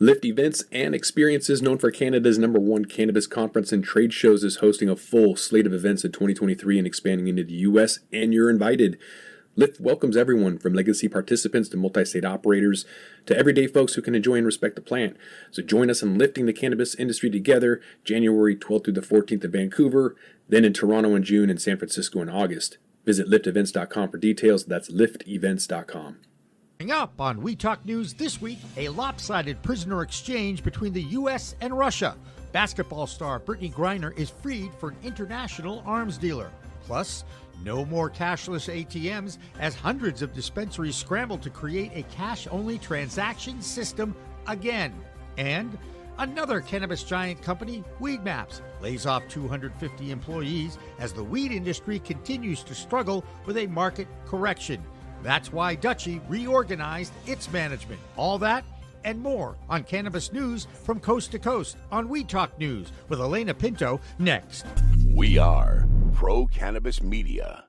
Lift Events and Experiences, known for Canada's #1 cannabis conference and trade shows, is hosting a full slate of events in 2023 and expanding into the U.S., and you're invited. Lift welcomes everyone from legacy participants to multi-state operators to everyday folks who can enjoy and respect the plant. So join us in lifting the cannabis industry together, January 12th through the 14th in Vancouver, then in Toronto in June and San Francisco in August. Visit liftevents.com for details. That's liftevents.com. Coming up on We Talk News this week, a lopsided prisoner exchange between the U.S. and Russia. Basketball star Brittney Griner is freed for an international arms dealer. Plus, no more cashless ATMs as hundreds of dispensaries scramble to create a cash-only transaction system again. And another cannabis giant company, Weedmaps, lays off 250 employees as the weed industry continues to struggle with a market correction. That's why Dutchie reorganized its management. All that and more on Cannabis News from Coast to Coast on We Talk News with Elena Pinto next. We are Pro-Cannabis Media.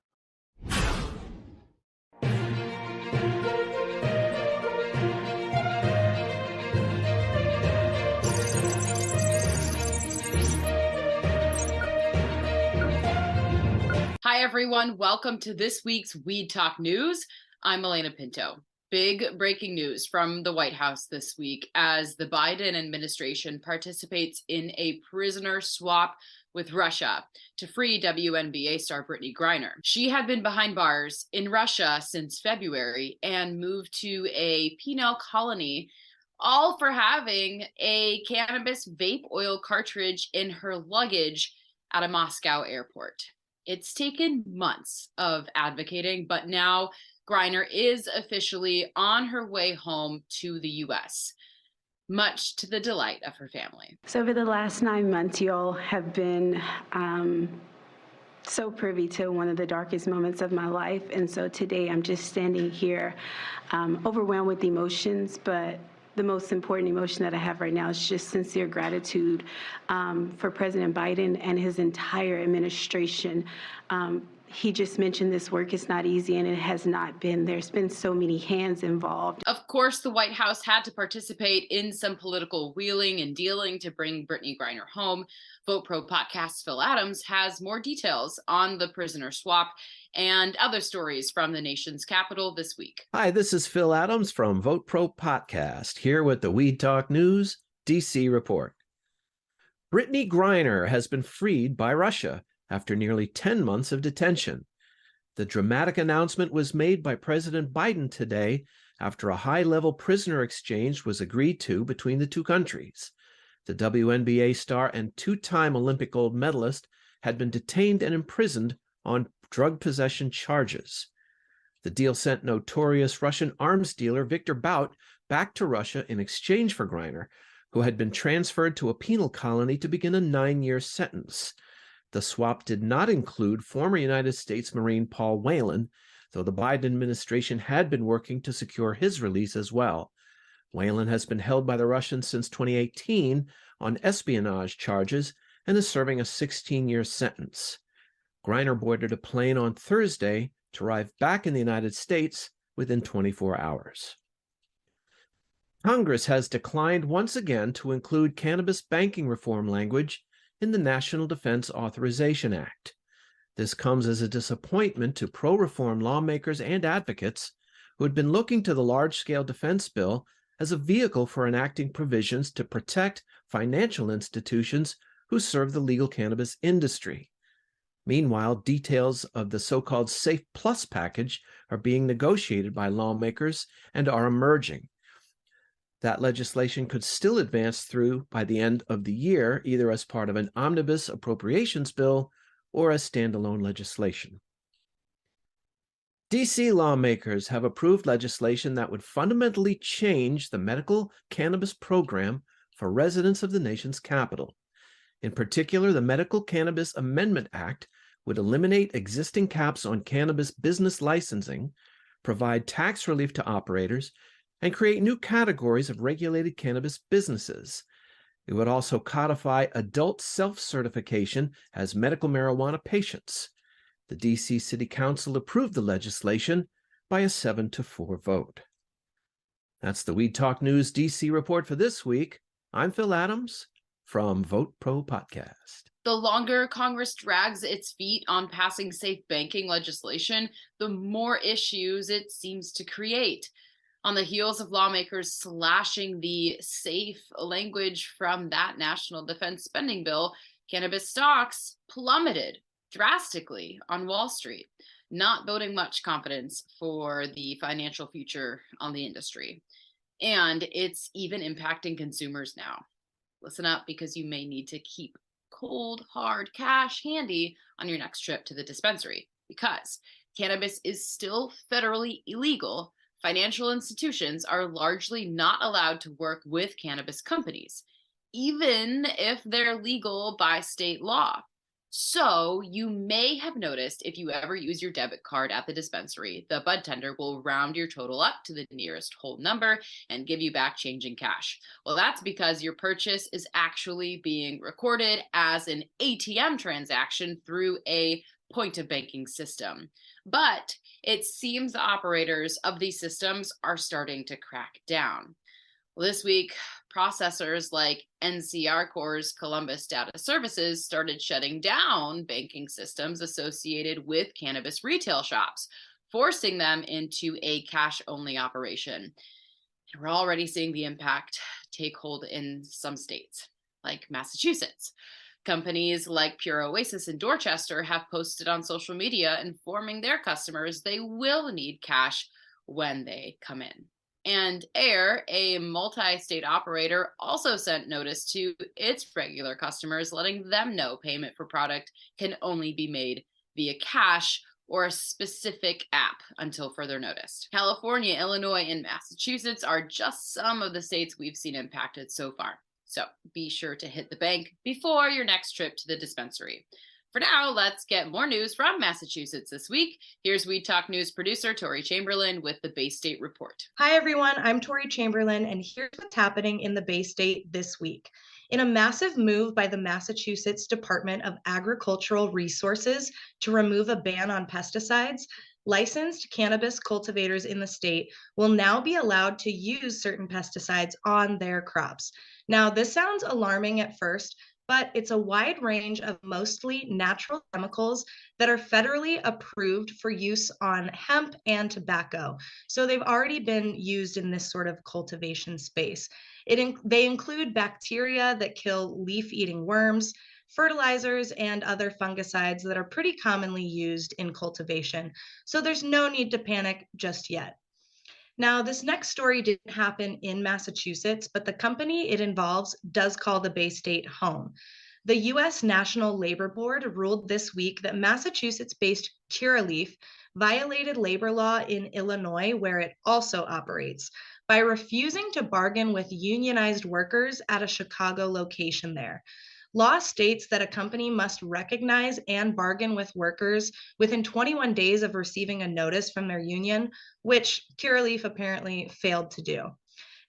Hi, everyone. Welcome to this week's Weed Talk News. I'm Elena Pinto. Big breaking news from the White House this week as the Biden administration participates in a prisoner swap with Russia to free WNBA star Brittney Griner. She had been behind bars in Russia since February and moved to a penal colony, all for having a cannabis vape oil cartridge in her luggage at a Moscow airport. It's taken months of advocating, but now Griner is officially on her way home to the U.S., much to the delight of her family. So over the last 9 months, you all have been so privy to one of the darkest moments of my life. And so today I'm just standing here overwhelmed with emotions, but the most important emotion that I have right now is just sincere gratitude for President Biden and his entire administration. He just mentioned this work is not easy, and it has not been. There's been so many hands involved. Of course, the White House had to participate in some political wheeling and dealing to bring Brittney Griner home. Vote Pro podcast's Phil Adams has more details on the prisoner swap and other stories from the nation's capital this week. Hi, this is Phil Adams from Vote Pro Podcast, here with the Weed Talk News DC report. Brittney Griner has been freed by Russia after nearly 10 months of detention. The dramatic announcement was made by President Biden today after a high-level prisoner exchange was agreed to between the two countries. The WNBA star and two-time Olympic gold medalist had been detained and imprisoned on drug possession charges. The deal sent notorious Russian arms dealer Viktor Bout back to Russia in exchange for Griner, who had been transferred to a penal colony to begin a 9-year sentence. The swap did not include former United States Marine Paul Whelan, though the Biden administration had been working to secure his release as well. Whelan has been held by the Russians since 2018 on espionage charges and is serving a 16-year sentence. Griner boarded a plane on Thursday to arrive back in the United States within 24 hours. Congress has declined once again to include cannabis banking reform language in the National Defense Authorization Act. This comes as a disappointment to pro-reform lawmakers and advocates who had been looking to the large-scale defense bill as a vehicle for enacting provisions to protect financial institutions who serve the legal cannabis industry. Meanwhile, details of the so-called Safe Plus package are being negotiated by lawmakers and are emerging. That legislation could still advance through by the end of the year, either as part of an omnibus appropriations bill or as standalone legislation. DC lawmakers have approved legislation that would fundamentally change the medical cannabis program for residents of the nation's capital. In particular, the Medical Cannabis Amendment Act would eliminate existing caps on cannabis business licensing, provide tax relief to operators, and create new categories of regulated cannabis businesses. It would also codify adult self-certification as medical marijuana patients. The D.C. City Council approved the legislation by a 7-4 vote. That's the Weed Talk News DC report for this week. I'm Phil Adams from Vote Pro Podcast. The longer Congress drags its feet on passing safe banking legislation, the more issues it seems to create. On the heels of lawmakers slashing the safe language from that national defense spending bill, cannabis stocks plummeted drastically on Wall Street, not boding much confidence for the financial future on the industry. And it's even impacting consumers now. Listen up, because you may need to keep cold, hard cash handy on your next trip to the dispensary. Because cannabis is still federally illegal, financial institutions are largely not allowed to work with cannabis companies, even if they're legal by state law. So you may have noticed, if you ever use your debit card at the dispensary, the bud tender will round your total up to the nearest whole number and give you back change in cash. Well, that's because your purchase is actually being recorded as an ATM transaction through a point of banking system. But it seems the operators of these systems are starting to crack down. Well, this week, processors like NCR Corp's Columbus Data Services started shutting down banking systems associated with cannabis retail shops, forcing them into a cash-only operation. And we're already seeing the impact take hold in some states, like Massachusetts. Companies like Pure Oasis in Dorchester have posted on social media informing their customers they will need cash when they come in. And Air, a multi-state operator, also sent notice to its regular customers, letting them know payment for product can only be made via cash or a specific app until further notice. California, Illinois, and Massachusetts are just some of the states we've seen impacted so far. So be sure to hit the bank before your next trip to the dispensary. For now, let's get more news from Massachusetts this week. Here's Weed Talk News producer Tori Chamberlain with the Bay State Report. Hi, everyone. I'm Tori Chamberlain, and here's what's happening in the Bay State this week. In a massive move by the Massachusetts Department of Agricultural Resources to remove a ban on pesticides, licensed cannabis cultivators in the state will now be allowed to use certain pesticides on their crops. Now, this sounds alarming at first, but it's a wide range of mostly natural chemicals that are federally approved for use on hemp and tobacco. So they've already been used in this sort of cultivation space. They include bacteria that kill leaf-eating worms, fertilizers, and other fungicides that are pretty commonly used in cultivation. So there's no need to panic just yet. Now, this next story didn't happen in Massachusetts, but the company it involves does call the Bay State home. The U.S. National Labor Board ruled this week that Massachusetts-based Curaleaf violated labor law in Illinois, where it also operates, by refusing to bargain with unionized workers at a Chicago location there. Law states that a company must recognize and bargain with workers within 21 days of receiving a notice from their union, which Curaleaf apparently failed to do.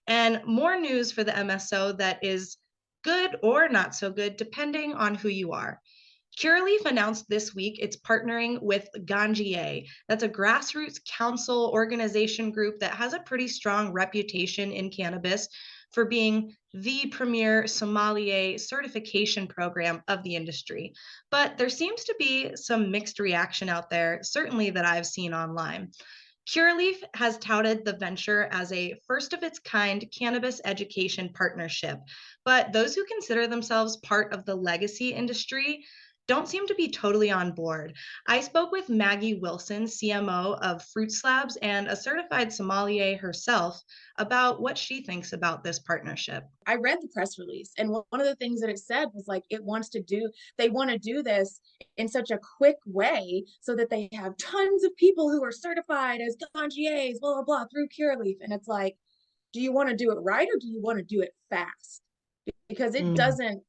And more news for the MSO that is good or not so good, depending on who you are. Curaleaf announced this week it's partnering with Ganjier. That's a grassroots council organization group that has a pretty strong reputation in cannabis for being the premier sommelier certification program of the industry. But there seems to be some mixed reaction out there, certainly that I've seen online. Curaleaf has touted the venture as a first-of-its-kind cannabis education partnership, but those who consider themselves part of the legacy industry don't seem to be totally on board. I spoke with Maggie Wilson, CMO of Fruit Slabs and a certified sommelier herself, about what she thinks about this partnership. I read the press release, and one of the things that it said was like they want to do this in such a quick way so that they have tons of people who are certified as Ganjiers, blah, blah, blah, through Curaleaf. And it's like, do you want to do it right or do you want to do it fast? Because it doesn't,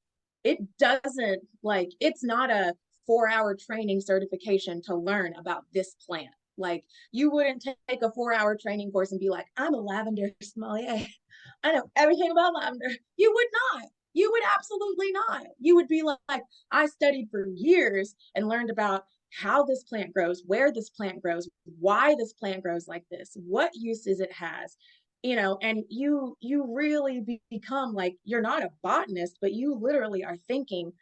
like, it's not a 4-hour training certification to learn about this plant. Like, you wouldn't take a 4-hour training course and be like, I'm a lavender sommelier. I know everything about lavender. You would not. You would absolutely not. You would be like, I studied for years and learned about how this plant grows, where this plant grows, why this plant grows like this, what uses it has, and you really become like, you're not a botanist, but you literally are thinking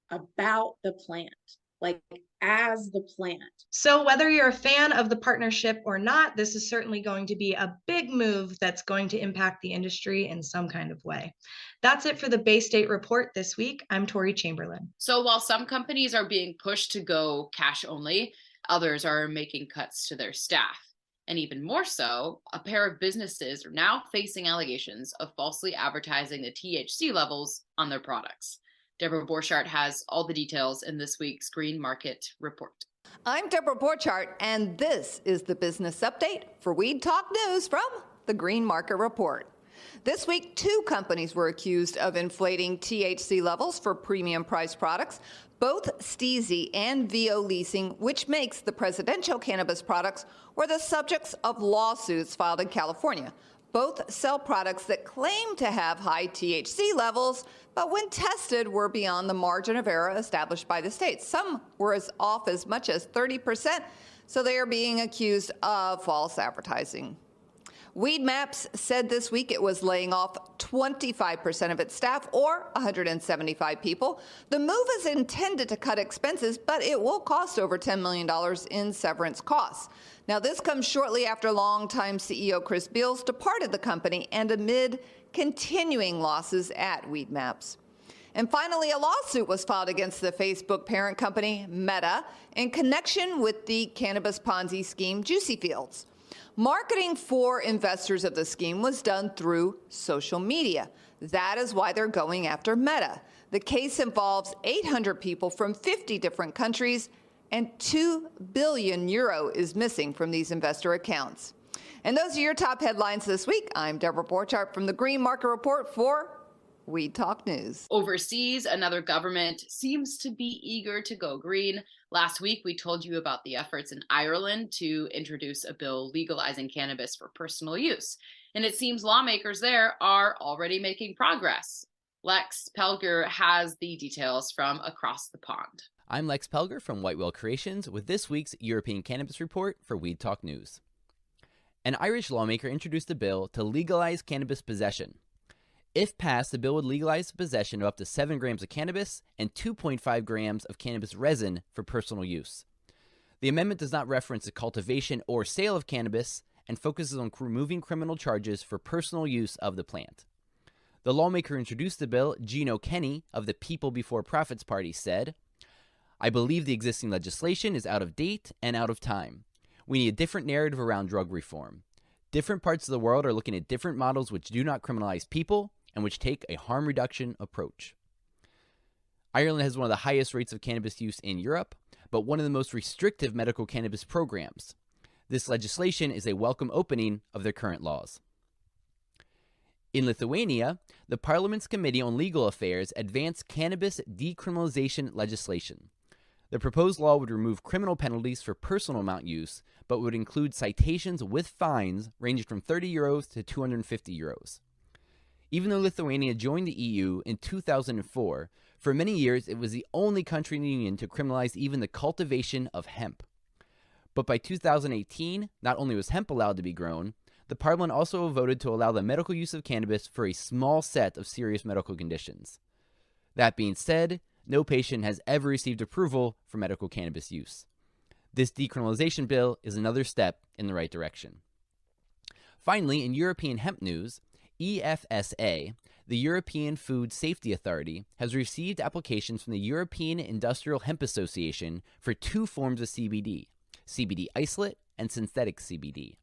about the plant, like as the plant. So whether you're a fan of the partnership or not, this is certainly going to be a big move that's going to impact the industry in some kind of way. That's it for the Bay State Report this week. I'm Tori Chamberlain. So while some companies are being pushed to go cash only, others are making cuts to their staff. And even more so, a pair of businesses are now facing allegations of falsely advertising the THC levels on their products. Deborah Borchardt has all the details in this week's Green Market Report. I'm Deborah Borchardt, and this is the business update for Weed Talk News from the Green Market Report. This week, 2 companies were accused of inflating THC levels for premium priced products, both Steezy and VO Leasing, which makes the presidential cannabis products, were the subjects of lawsuits filed in California. Both sell products that claim to have high THC levels, but when tested were beyond the margin of error established by the state. Some were off as much as 30%, so they are being accused of false advertising. Weedmaps said this week it was laying off 25% of its staff, or 175 people. The move is intended to cut expenses, but it will cost over $10 million in severance costs. Now, this comes shortly after longtime CEO Chris Beals departed the company and amid continuing losses at Weedmaps. And finally, a lawsuit was filed against the Facebook parent company, Meta, in connection with the cannabis Ponzi scheme, Juicy Fields. Marketing for investors of the scheme was done through social media. That is why they're going after Meta. The case involves 800 people from 50 different countries, and €2 billion is missing from these investor accounts. And those are your top headlines this week. I'm Deborah Borchardt from the Green Market Report for Weed Talk News. Overseas, another government seems to be eager to go green. Last week, we told you about the efforts in Ireland to introduce a bill legalizing cannabis for personal use. And it seems lawmakers there are already making progress. Lex Pelger has the details from across the pond. I'm Lex Pelger from Whitewell Creations with this week's European Cannabis Report for Weed Talk News. An Irish lawmaker introduced a bill to legalize cannabis possession. If passed, the bill would legalize the possession of up to 7 grams of cannabis and 2.5 grams of cannabis resin for personal use. The amendment does not reference the cultivation or sale of cannabis and focuses on removing criminal charges for personal use of the plant. The lawmaker introduced the bill, Gino Kenny of the People Before Profits Party, said, "I believe the existing legislation is out of date and out of time. We need a different narrative around drug reform. Different parts of the world are looking at different models which do not criminalize people and which take a harm reduction approach." Ireland has one of the highest rates of cannabis use in Europe, but one of the most restrictive medical cannabis programs. This legislation is a welcome opening of their current laws. In Lithuania, the Parliament's Committee on Legal Affairs advanced cannabis decriminalization legislation. The proposed law would remove criminal penalties for personal amount use, but would include citations with fines ranging from €30 to €250. Even though Lithuania joined the EU in 2004, for many years it was the only country in the Union to criminalize even the cultivation of hemp. But by 2018, not only was hemp allowed to be grown, the Parliament also voted to allow the medical use of cannabis for a small set of serious medical conditions. That being said, no patient has ever received approval for medical cannabis use. This decriminalization bill is another step in the right direction. Finally, in European hemp news, EFSA, the European Food Safety Authority, has received applications from the European Industrial Hemp Association for 2 forms of CBD, CBD isolate and synthetic CBD.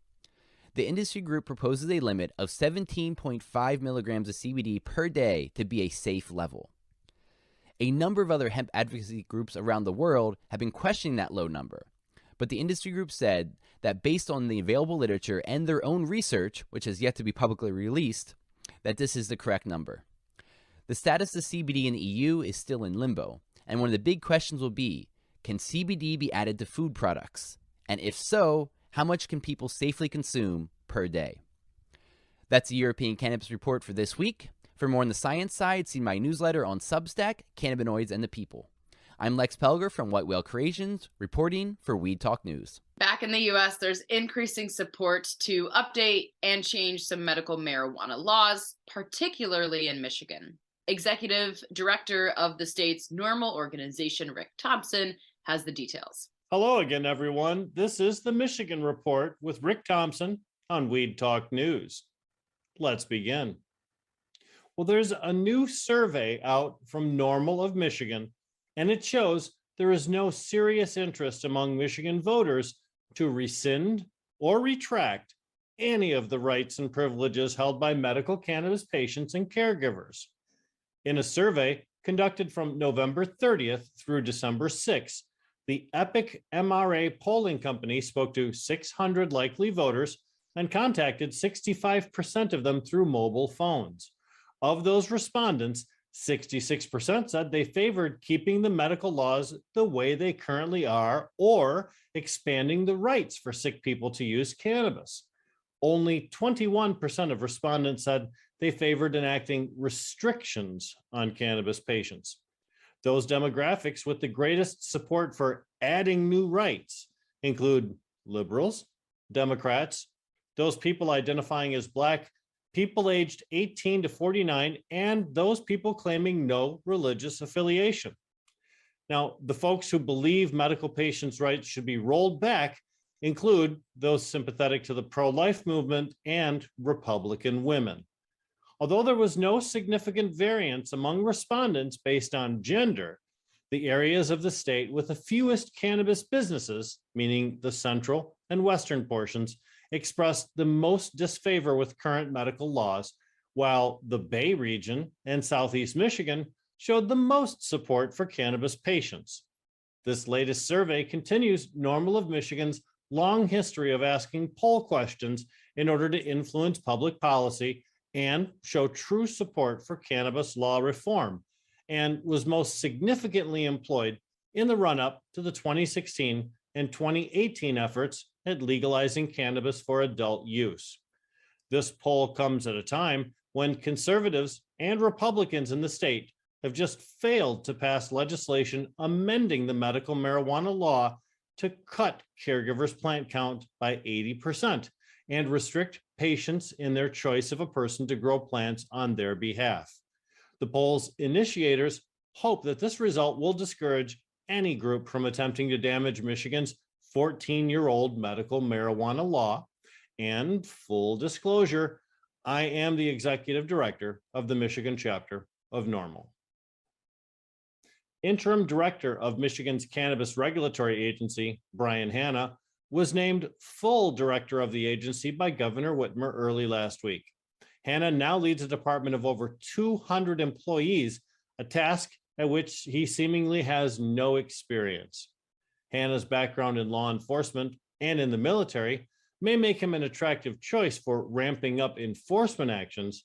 The industry group proposes a limit of 17.5 milligrams of CBD per day to be a safe level. A number of other hemp advocacy groups around the world have been questioning that low number, but the industry group said that based on the available literature and their own research, which has yet to be publicly released, that this is the correct number. The status of CBD in the EU is still in limbo, and one of the big questions will be, can CBD be added to food products? And if so, how much can people safely consume per day? That's the European Cannabis Report for this week. For more on the science side, see my newsletter on Substack, Cannabinoids and the People. I'm Lex Pelger from White Whale Creations, reporting for Weed Talk News. Back in the U.S., there's increasing support to update and change some medical marijuana laws, particularly in Michigan. Executive Director of the state's NORML organization, Rick Thompson, has the details. Hello again, everyone. This is the Michigan Report with Rick Thompson on Weed Talk News. Let's begin. Well, there's a new survey out from NORML of Michigan, and it shows there is no serious interest among Michigan voters to rescind or retract any of the rights and privileges held by medical cannabis patients and caregivers. In a survey conducted from November 30th through December 6th, the Epic MRA polling company spoke to 600 likely voters and contacted 65% of them through mobile phones. Of those respondents, 66% said they favored keeping the medical laws the way they currently are or expanding the rights for sick people to use cannabis. Only 21% of respondents said they favored enacting restrictions on cannabis patients. Those demographics with the greatest support for adding new rights include liberals, Democrats, those people identifying as Black, people aged 18 to 49, and those people claiming no religious affiliation. Now, the folks who believe medical patients' rights should be rolled back include those sympathetic to the pro-life movement and Republican women. Although there was no significant variance among respondents based on gender, the areas of the state with the fewest cannabis businesses, meaning the central and western portions, expressed the most disfavor with current medical laws, while the Bay region and Southeast Michigan showed the most support for cannabis patients. This latest survey continues NORML of Michigan's long history of asking poll questions in order to influence public policy and show true support for cannabis law reform, and was most significantly employed in the run-up to the 2016 and 2018 efforts at legalizing cannabis for adult use. This poll comes at a time when conservatives and Republicans in the state have just failed to pass legislation amending the medical marijuana law to cut caregivers' plant count by 80% and restrict patients in their choice of a person to grow plants on their behalf. The poll's initiators hope that this result will discourage any group from attempting to damage Michigan's 14-year-old medical marijuana law. And full disclosure, I am the executive director of the Michigan chapter of NORML. Interim director of Michigan's cannabis regulatory agency, Brian Hanna, was named full director of the agency by Governor Whitmer early last week. Hanna now leads a department of over 200 employees, a task at which he seemingly has no experience. Hanna's background in law enforcement and in the military may make him an attractive choice for ramping up enforcement actions,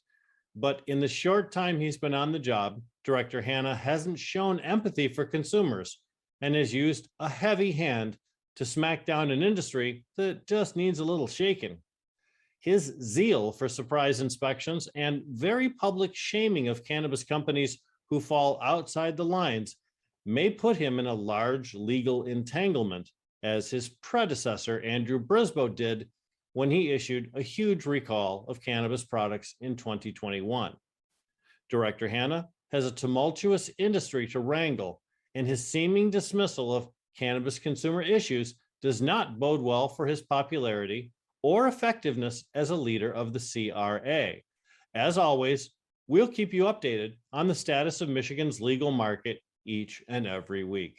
but in the short time he's been on the job, Director Hanna hasn't shown empathy for consumers and has used a heavy hand to smack down an industry that just needs a little shaking. His zeal for surprise inspections and very public shaming of cannabis companies who fall outside the lines may put him in a large legal entanglement, as his predecessor, Andrew Brisboe, did when he issued a huge recall of cannabis products in 2021. Director Hanna has a tumultuous industry to wrangle, and his seeming dismissal of cannabis consumer issues does not bode well for his popularity or effectiveness as a leader of the CRA. As always, we'll keep you updated on the status of Michigan's legal market each and every week.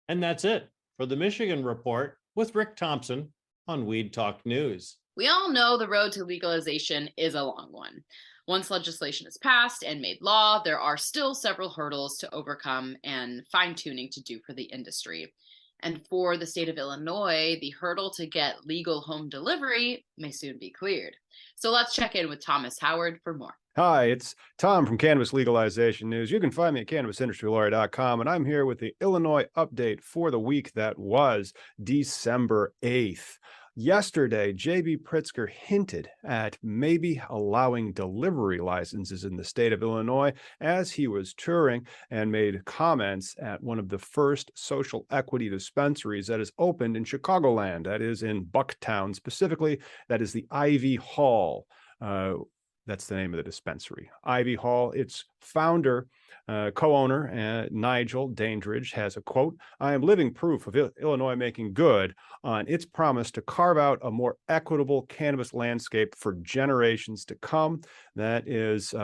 And that's it for the Michigan Report with Rick Thompson on Weed Talk News. We all know the road to legalization is a long one. Once legislation is passed and made law, there are still several hurdles to overcome and fine-tuning to do for the industry. And for the state of Illinois, the hurdle to get legal home delivery may soon be cleared. So let's check in with Thomas Howard for more. Hi, it's Tom from Cannabis Legalization News. You can find me at CannabisIndustryLawyer.com, and I'm here with the Illinois update for the week that was December 8th. Yesterday, J.B. Pritzker hinted at maybe allowing delivery licenses in the state of Illinois as he was touring, and made comments at one of the first social equity dispensaries that is opened in Chicagoland. That is in Bucktown specifically. That is the Ivy Hall. That's the name of the dispensary. Ivy Hall. Its founder, co-owner, Nigel Dandridge, has a quote: "I am living proof of Illinois making good on its promise to carve out a more equitable cannabis landscape for generations to come." That is,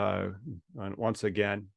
once again,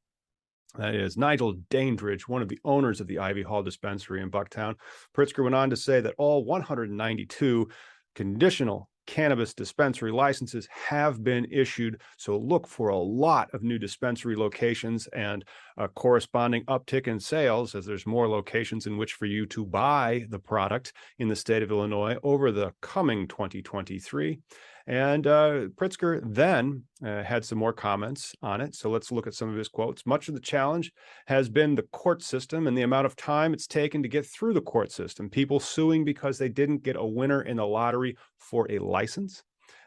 that is Nigel Dandridge, one of the owners of the Ivy Hall dispensary in Bucktown. Pritzker went on to say that all 192 conditional cannabis dispensary licenses have been issued. So look for a lot of new dispensary locations and a corresponding uptick in sales, as there's more locations in which for you to buy the product in the state of Illinois over the coming 2023. And Pritzker then had some more comments on it. So let's look at some of his quotes. "Much of the challenge has been the court system and the amount of time it's taken to get through the court system. People suing because they didn't get a winner in the lottery for a license."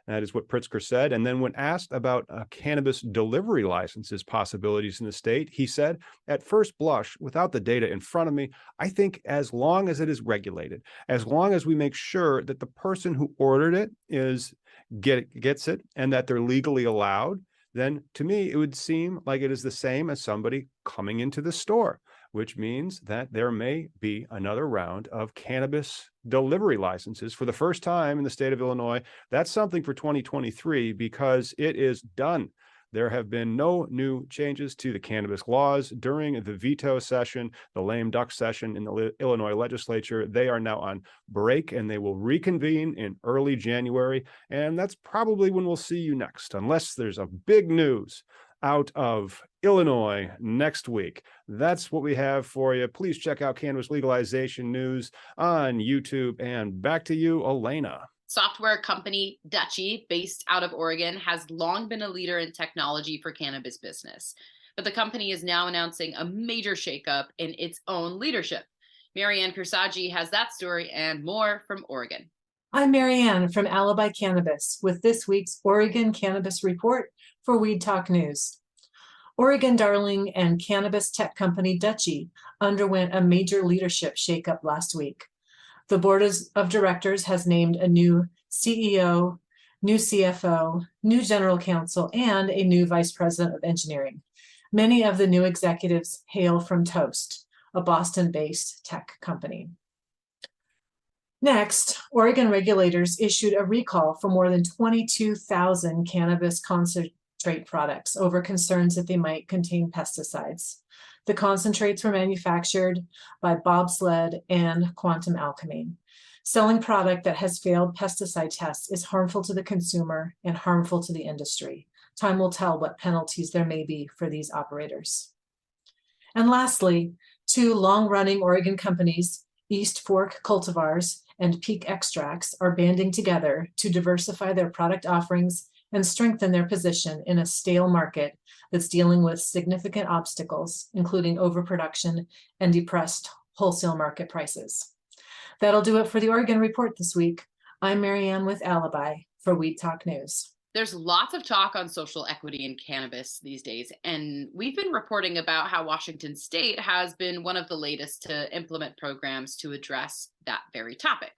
That is what Pritzker said. And then when asked about cannabis delivery licenses possibilities in the state, he said, "At first blush, without the data in front of me, I think as long as it is regulated, as long as we make sure that the person who ordered it gets it and that they're legally allowed, then to me, it would seem like it is the same as somebody coming into the store," which means that there may be another round of cannabis delivery licenses for the first time in the state of Illinois. That's something for 2023 because it is done. There have been no new changes to the cannabis laws during the veto session, the lame duck session in the Illinois legislature. They are now on break and they will reconvene in early January. And that's probably when we'll see you next, unless there's a big news out of Illinois next week. That's what we have for you. Please check out Cannabis Legalization News on YouTube. And back to you, Elena. Software company Dutchie, based out of Oregon, has long been a leader in technology for cannabis business. But the company is now announcing a major shakeup in its own leadership. Marianne Kursagi has that story and more from Oregon. I'm Marianne from Alibi Cannabis with this week's Oregon Cannabis Report for Weed Talk News. Oregon darling and cannabis tech company Dutchie underwent a major leadership shakeup last week. The board of directors has named a new CEO, new CFO, new general counsel, and a new vice president of engineering. Many of the new executives hail from Toast, a Boston-based tech company. Next, Oregon regulators issued a recall for more than 22,000 cannabis concentrate products over concerns that they might contain pesticides. The concentrates were manufactured by Bobsled and Quantum Alchemy. Selling product that has failed pesticide tests is harmful to the consumer and harmful to the industry. Time will tell what penalties there may be for these operators. And lastly, two long-running Oregon companies, East Fork Cultivars and Peak Extracts, are banding together to diversify their product offerings and strengthen their position in a stale market that's dealing with significant obstacles, including overproduction and depressed wholesale market prices. That'll do it for the Oregon Report this week. I'm Marianne with Alibi for Weed Talk News. There's lots of talk on social equity in cannabis these days, and we've been reporting about how Washington State has been one of the latest to implement programs to address that very topic.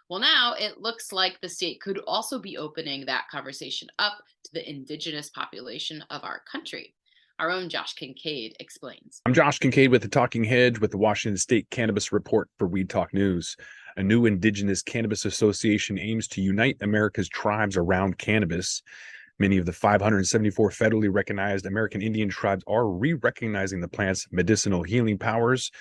Well, now it looks like the state could also be opening that conversation up to the Indigenous population of our country. Our own Josh Kincaid explains. I'm Josh Kincaid with the Talking Hedge with the Washington State Cannabis Report for Weed Talk News. A new Indigenous Cannabis Association aims to unite America's tribes around cannabis. Many of the 574 federally recognized American Indian tribes are re-recognizing the plant's medicinal healing powers.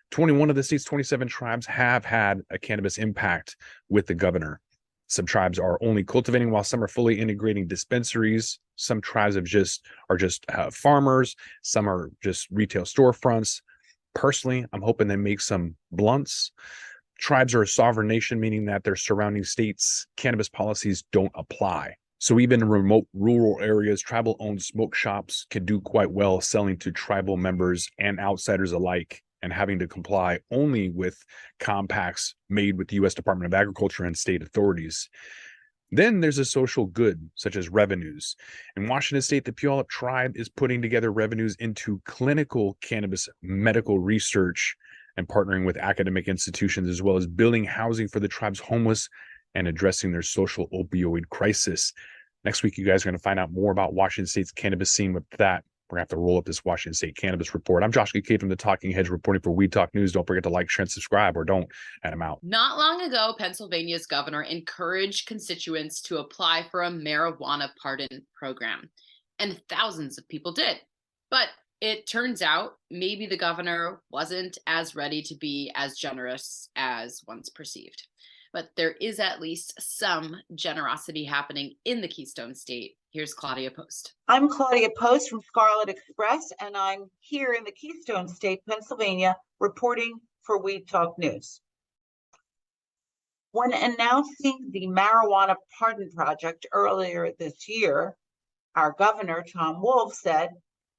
21 of the state's 27 tribes have had a cannabis impact with the governor. Some tribes are only cultivating, while some are fully integrating dispensaries. Some tribes are just farmers. Some are just retail storefronts. Personally, I'm hoping they make some blunts. Tribes are a sovereign nation, meaning that their surrounding states' cannabis policies don't apply. So even in remote rural areas, tribal-owned smoke shops can do quite well selling to tribal members and outsiders alike. and having to comply only with compacts made with the U.S. Department of Agriculture and state authorities. Then there's a social good, such as revenues. In Washington state, the Puyallup Tribe is putting together revenues into clinical cannabis medical research and partnering with academic institutions, as well as building housing for the tribe's homeless and addressing their social opioid crisis. Next week, you guys are going to find out more about Washington state's cannabis scene. With that, we're going to have to roll up this Washington State Cannabis Report. I'm Josh Kincaid from the Talking Heads reporting for Weed Talk News. Don't forget to like, share, and subscribe, or don't, and I'm out. Not long ago, Pennsylvania's governor encouraged constituents to apply for a marijuana pardon program, and thousands of people did. But it turns out maybe the governor wasn't as ready to be as generous as once perceived. But there is at least some generosity happening in the Keystone State. Here's Claudia Post. I'm Claudia Post from Scarlet Express, and I'm here in the Keystone State, Pennsylvania, reporting for Weed Talk News. When announcing the Marijuana Pardon Project earlier this year, our governor, Tom Wolf, said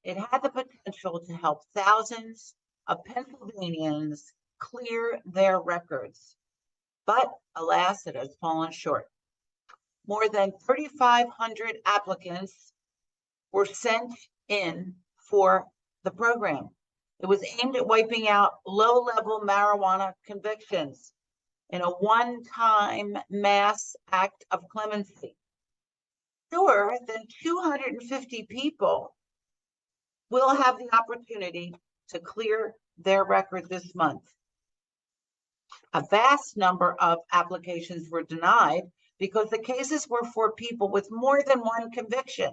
it had the potential to help thousands of Pennsylvanians clear their records. But alas, it has fallen short. More than 3,500 applicants were sent in for the program. It was aimed at wiping out low-level marijuana convictions in a one-time mass act of clemency. Fewer than 250 people will have the opportunity to clear their record this month. A vast number of applications were denied because the cases were for people with more than one conviction.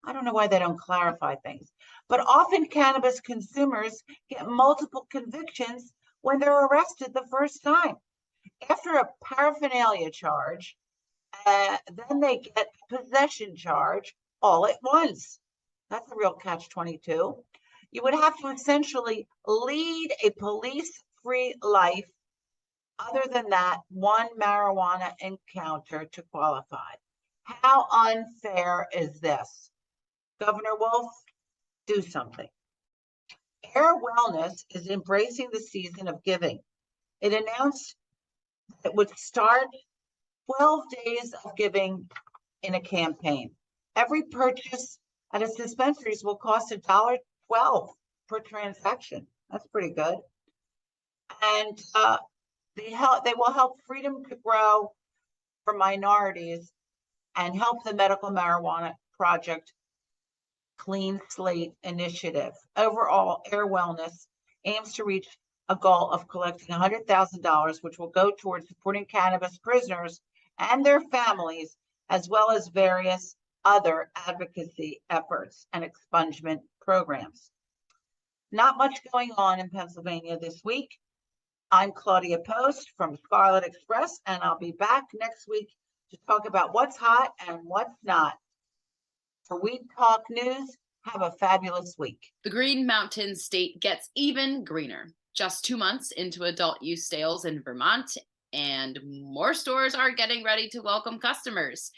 I don't know why they don't clarify things, but often cannabis consumers get multiple convictions when they're arrested the first time. After a paraphernalia charge, then they get a possession charge all at once. That's a real catch-22. You would have to essentially lead a police-free life other than that one marijuana encounter to qualify. How unfair is this? Governor Wolf, do something. Air Wellness is embracing the season of giving. It announced it would start 12 days of giving in a campaign. Every purchase at its dispensaries will cost $1.12 per transaction. That's pretty good. And they will help Freedom to Grow for minorities and help the Medical Marijuana Project Clean Slate Initiative. Overall, Air Wellness aims to reach a goal of collecting $100,000, which will go towards supporting cannabis prisoners and their families, as well as various other advocacy efforts and expungement programs. Not much going on in Pennsylvania this week. I'm Claudia Post from Scarlet Express, and I'll be back next week to talk about what's hot and what's not. For Weed Talk News, have a fabulous week. The Green Mountain State gets even greener. Just 2 months into adult use sales in Vermont, and more stores are getting ready to welcome customers.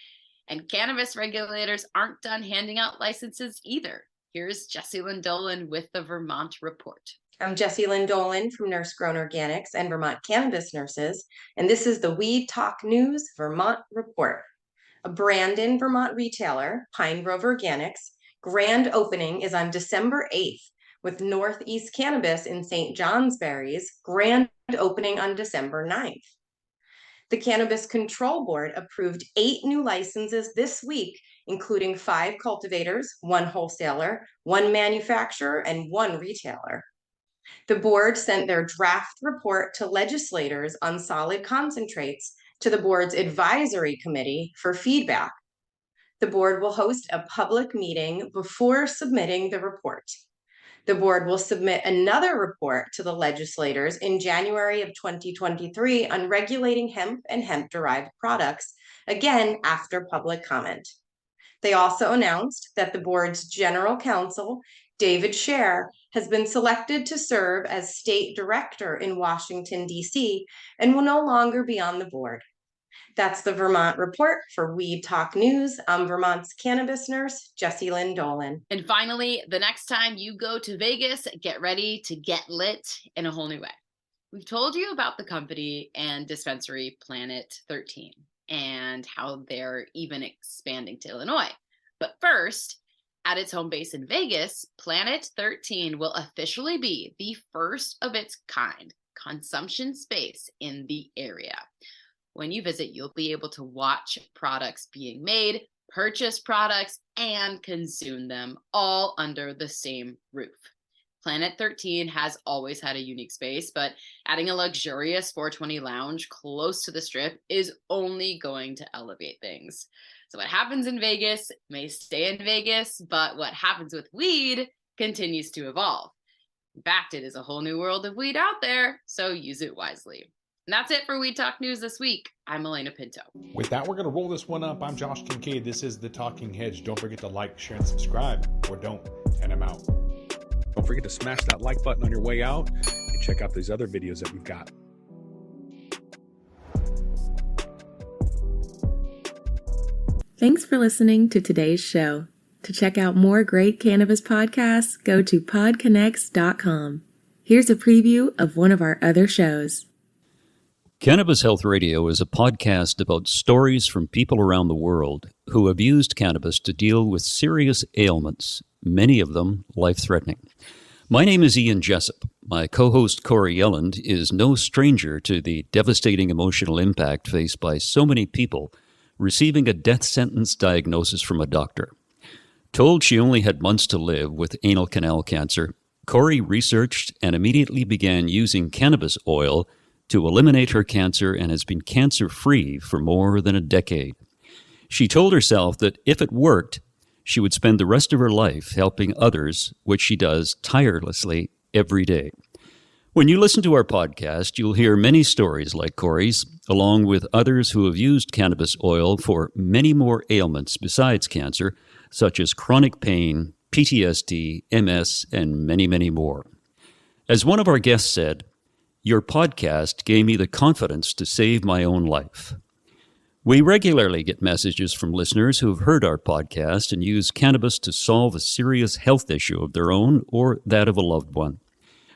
And cannabis regulators aren't done handing out licenses either. Here's Jessie Lynn Dolan with the Vermont Report. I'm Jessie Lynn Dolan from Nurse Grown Organics and Vermont Cannabis Nurses, and this is the Weed Talk News Vermont Report. A Brandon, Vermont retailer, Pine Grove Organics, grand opening is on December 8th, with Northeast Cannabis in St. Johnsbury's grand opening on December 9th. The Cannabis Control Board approved 8 new licenses this week, including 5 cultivators, 1 wholesaler, 1 manufacturer, and 1 retailer. The board sent their draft report to legislators on solid concentrates to the board's advisory committee for feedback. The board will host a public meeting before submitting the report. The board will submit another report to the legislators in January of 2023 on regulating hemp and hemp-derived products, again after public comment. They also announced that the board's general counsel, David Scher, has been selected to serve as state director in Washington, D.C., and will no longer be on the board. That's the Vermont Report for Weed Talk News. I'm Vermont's cannabis nurse, Jessie Lynn Dolan. And finally, the next time you go to Vegas, get ready to get lit in a whole new way. We've told you about the company and dispensary Planet 13 and how they're even expanding to Illinois. But first, at its home base in Vegas, Planet 13 will officially be the first of its kind consumption space in the area. When you visit, you'll be able to watch products being made, purchase products, and consume them all under the same roof. Planet 13 has always had a unique space, but adding a luxurious 420 lounge close to the strip is only going to elevate things. So what happens in Vegas may stay in Vegas, but what happens with weed continues to evolve. In fact, it is a whole new world of weed out there, so use it wisely. And that's it for Weed Talk News this week. I'm Elena Pinto. With that, we're going to roll this one up. I'm Josh Kincaid. This is The Talking Hedge. Don't forget to like, share, and subscribe, or don't, and I'm out. Don't forget to smash that like button on your way out and check out these other videos that we've got. Thanks for listening to today's show. To check out more great cannabis podcasts, go to podconnects.com. Here's a preview of one of our other shows. Cannabis Health Radio is a podcast about stories from people around the world who have used cannabis to deal with serious ailments, many of them life-threatening. My name is Ian Jessup. My co-host Corey Yelland is no stranger to the devastating emotional impact faced by so many people receiving a death sentence diagnosis from a doctor. Told she only had months to live with anal canal cancer, Corey researched and immediately began using cannabis oil to eliminate her cancer and has been cancer-free for more than a decade. She told herself that if it worked, she would spend the rest of her life helping others, which she does tirelessly every day. When you listen to our podcast, you'll hear many stories like Corey's, along with others who have used cannabis oil for many more ailments besides cancer, such as chronic pain, PTSD, MS, and many, many more. As one of our guests said, "Your podcast gave me the confidence to save my own life." We regularly get messages from listeners who have heard our podcast and use cannabis to solve a serious health issue of their own or that of a loved one.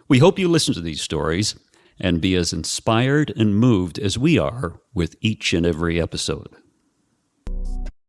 We hope you listen to these stories and be as inspired and moved as we are with each and every episode.